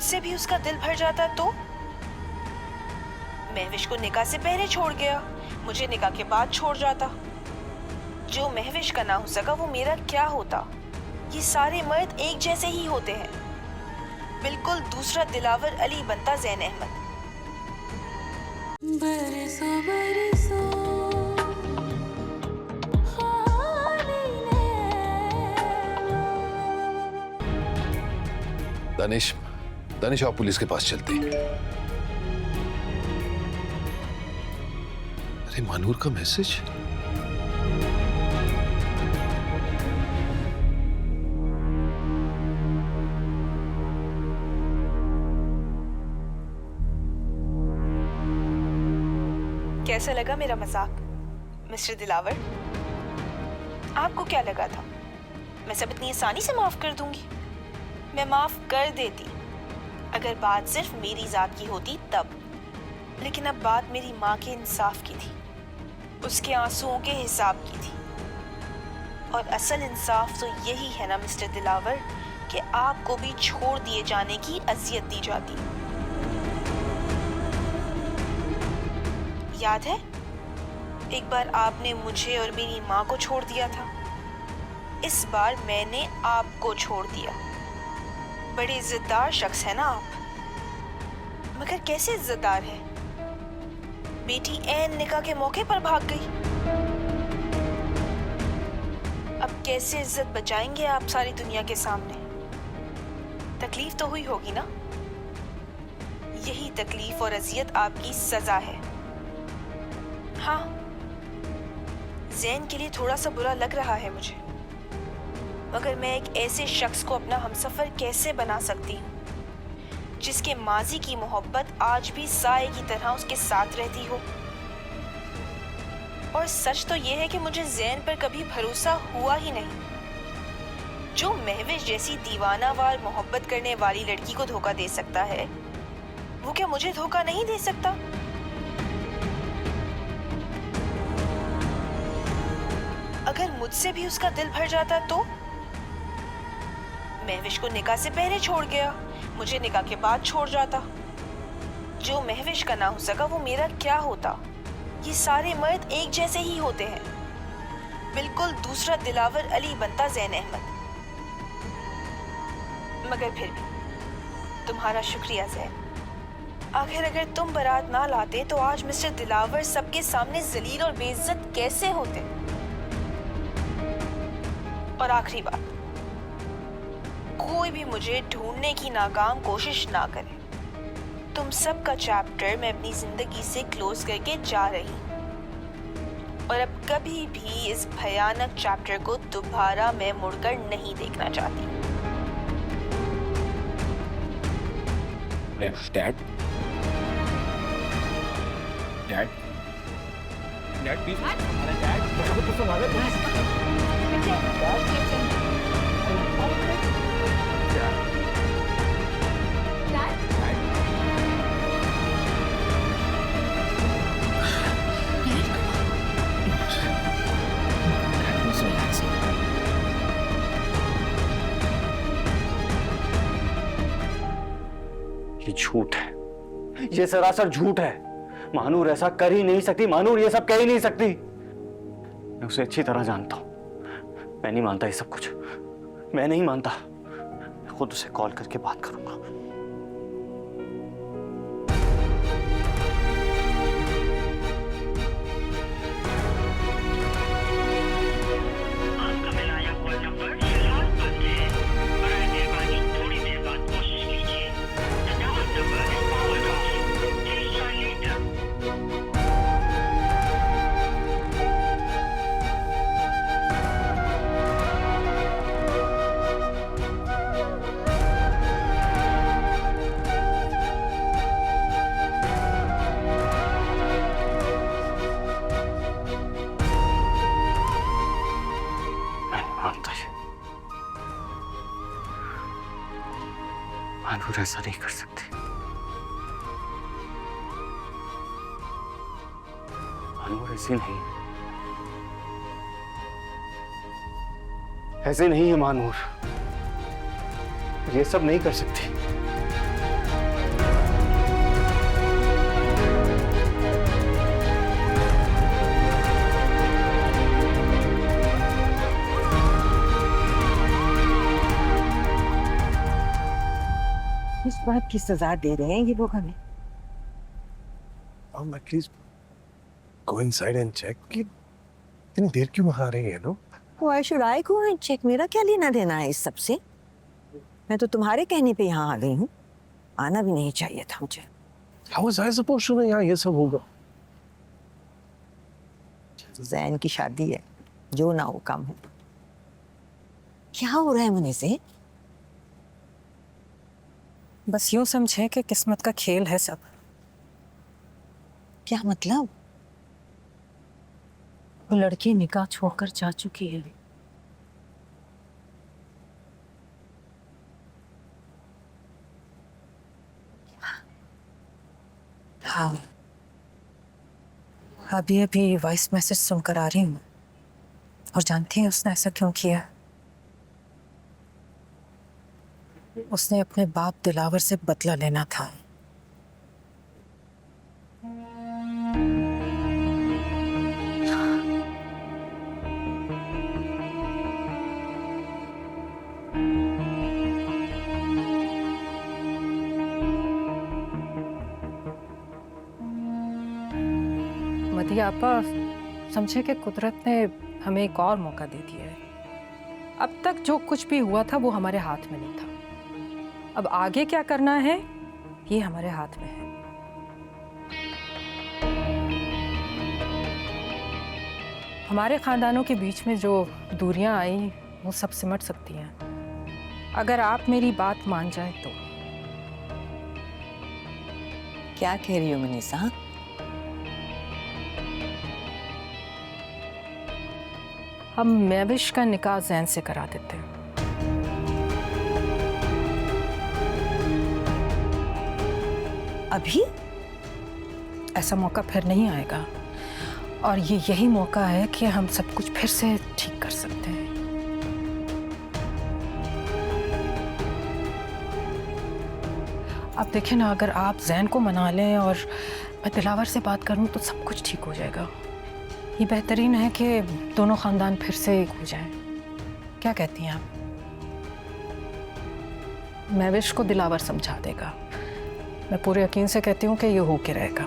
मुझसे भी उसका दिल भर जाता तो? महविश को निकाह से पहले छोड़ गया, मुझे निकाह के बाद छोड़ जाता। जो महविश का ना हो सका वो मेरा क्या होता? ये सारे मर्द एक जैसे ही होते हैं। बिल्कुल दूसरा दिलावर अली बनता ज़ैन अहमद। बरसों बरसों दानिश, दानिश आप पुलिस के पास चलते हैं। अरे मानूर का मैसेज। कैसा लगा मेरा मजाक मिस्टर दिलावर? आपको क्या लगा था मैं सब इतनी आसानी से माफ कर दूंगी? मैं माफ कर देती अगर बात सिर्फ मेरी जात की होती तब, लेकिन अब बात मेरी माँ के इंसाफ की थी, उसके आंसुओं के हिसाब की थी। और असल इंसाफ तो यही है ना मिस्टर दिलावर कि आपको भी छोड़ दिए जाने की अजियत दी जाती। याद है एक बार आपने मुझे और मेरी माँ को छोड़ दिया था, इस बार मैंने आपको छोड़ दिया। बड़े इज्जतदार शख्स है ना आप, मगर कैसे इज्जतदार है? बेटी ऐन निकाह के मौके पर भाग गई। अब कैसे इज्जत बचाएंगे आप सारी दुनिया के सामने? तकलीफ तो हुई होगी ना? यही तकलीफ और अजियत आपकी सजा है। हाँ, ज़ैन के लिए थोड़ा सा बुरा लग रहा है मुझे, मगर मैं एक ऐसे शख्स को अपना हमसफर कैसे बना सकती हूँ जिसके माजी की मोहब्बत आज भी साए की तरह उसके साथ रहती हो। और सच तो यह है कि मुझे ज़ैन पर कभी भरोसा हुआ ही नहीं। जो महविश जैसी दीवानावार मोहब्बत करने वाली लड़की को धोखा दे सकता है, वो क्या मुझे धोखा नहीं दे सकता? अगर मुझसे भी उसका दिल भर जाता तो? महविश को निकाह से पहले छोड़ गया, मुझे निकाह के बाद छोड़ जाता। जो महविश का ना हो सका वो मेरा क्या होता? ये सारे मर्द एक जैसे ही होते हैं। बिल्कुल दूसरा दिलावर अली बनता ज़ैन अहमद। मगर फिर भी तुम्हारा शुक्रिया ज़ैन। आखिर अगर तुम बारात ना लाते तो आज मिस्टर दिलावर सबके सामने जलील और बेइज्जत कैसे होते? और आखिरी बात, कोई भी मुझे ढूंढने की नाकाम कोशिश ना करे। तुम सब का चैप्टर मैं अपनी जिंदगी से क्लोज करके जा रही, और अब कभी भी इस भयानक चैप्टर को दोबारा मैं मुड़कर नहीं देखना चाहती। Dad, dad, dad please, dad, मुझे कुछ सुना दे। ये झूठ है, ये सरासर झूठ है। मानूर ऐसा कर ही नहीं सकती, मानूर ये सब कह ही नहीं सकती। मैं उसे अच्छी तरह जानता हूं। मैं नहीं मानता ये सब कुछ, मैं नहीं मानता। मैं खुद उसे कॉल करके बात करूंगा। मानूर ऐसा नहीं कर सकती। मानूर ऐसी नहीं, ऐसे नहीं है मानूर। ये सब नहीं कर सकती। इस बात की सजा दे रहे हैं ये लोग हमें। at least go inside and check कि इतनी देर क्यों वहाँ रही है no? Why should I go and check? मेरा क्या लेना देना है इस सब से? मैं तो तुम्हारे कहने पे यहाँ आ गई हूँ। आना भी नहीं चाहिए था मुझे। How was I supposed to know यहाँ ये सब होगा? जैन की शादी है, जो ना हो कम हो। क्या हो रहा है मुझे से? बस यूं समझे कि किस्मत का खेल है सब। क्या मतलब? वो लड़की निकाह छोड़कर जा चुकी है। हाँ, अभी अभी वॉइस मैसेज सुनकर आ रही हूँ। और जानती हैं उसने ऐसा क्यों किया? उसने अपने बाप दिलावर से बदला लेना था। मदिया आपा, समझे कि कुदरत ने हमें एक और मौका दे दिया है। अब तक जो कुछ भी हुआ था वो हमारे हाथ में नहीं था। अब आगे क्या करना है ये हमारे हाथ में है। हमारे खानदानों के बीच में जो दूरियां आई वो सब सिमट सकती हैं अगर आप मेरी बात मान जाए तो। क्या कह रही हो मनीषा? हम मैविश का निकाह जैन से करा देते हैं। अभी? ऐसा मौका फिर नहीं आएगा और ये यही मौका है कि हम सब कुछ फिर से ठीक कर सकते हैं। अब देखें ना, अगर आप जैन को मना लें और मैं दिलावर से बात करूं तो सब कुछ ठीक हो जाएगा। ये बेहतरीन है कि दोनों खानदान फिर से एक हो जाएं। क्या कहती हैं आप? मैविश को दिलावर समझा देगा। मैं पूरे यकीन से कहती हूँ कि ये हो के रहेगा।